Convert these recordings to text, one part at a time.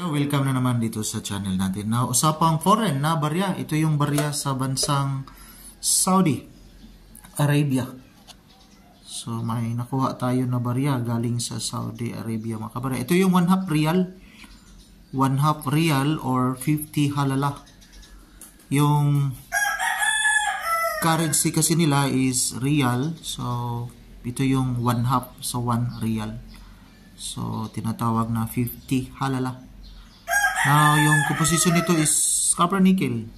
So, welcome na naman dito sa channel natin. Now, usapang foreign na barya. Ito yung barya sa bansang Saudi Arabia. So, may nakuha tayo na barya galing sa Saudi Arabia, mga kabarya. Ito yung 1/2 real. 1/2 real or 50 halala. Yung currency kasi nila is real. So, ito yung 1/2. So, 1 real. So, tinatawag na 50 halala. Now, yung composition nito is copper nickel.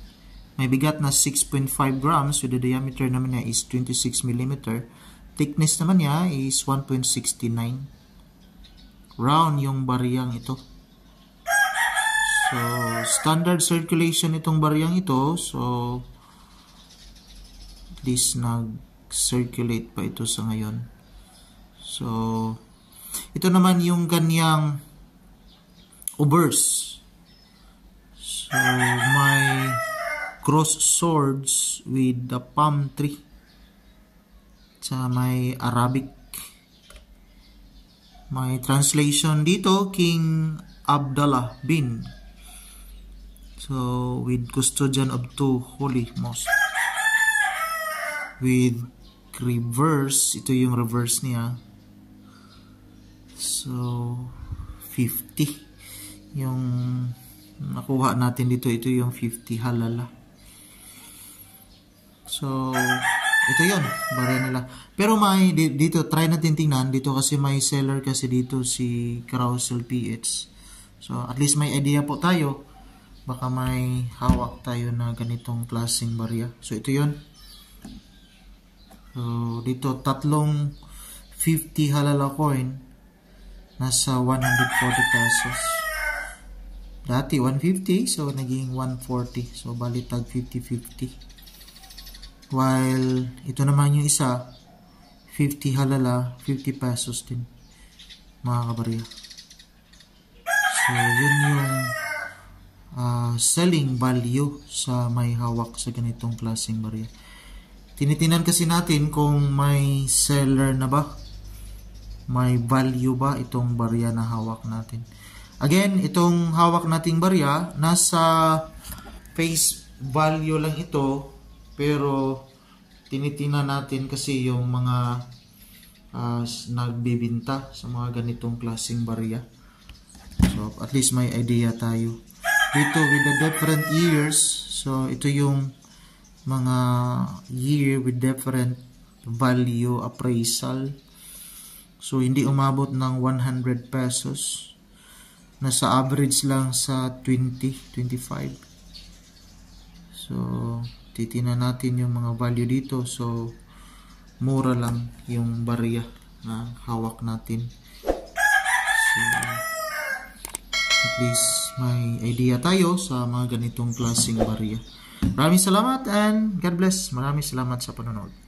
May bigat na 6.5 grams with the diameter naman niya is 26 mm. Thickness naman niya is 1.69. Round yung bariyang ito. So, standard circulation itong bariyang ito. So, at least nag-circulate pa ito sa ngayon. So, ito naman yung kanyang obverse. So, may cross swords with the palm tree. Sa may Arabic. May translation dito, King Abdullah bin. So, with custodian of 2 holy mosques. With reverse, ito yung reverse niya. So, 50. Yung nakuha natin dito, ito yung 50 halala. So, ito yun, barya nila. Pero may, dito, try natin tingnan. Dito kasi may seller kasi dito si Carousel PH. So, at least may idea po tayo. Baka may hawak tayo na ganitong klaseng barya. So, ito yun. So, dito, tatlong 50 halala coin. Nasa 140 pesos. Dati 150, so naging 140. So balitag 50-50. While ito naman yung isa, 50 halala, 50 pesos din, mga kabarya. So yun yung selling value sa may hawak sa ganitong klaseng barya. Tinitinan kasi natin kung may seller na ba, may value ba itong barya na hawak natin. Again, itong hawak nating barya, nasa face value lang ito, pero tinitingnan natin kasi yung mga nagbibinta sa mga ganitong klaseng barya. So, at least may idea tayo. Dito, with the different years, so ito yung mga year with different value appraisal. So, hindi umabot ng 100 pesos. Nasa average lang sa 20-25. So, titingnan natin yung mga value dito. So, mura lang yung barya na hawak natin. So, at least may idea tayo sa mga ganitong klaseng barya. Maraming salamat and God bless. Maraming salamat sa panonood.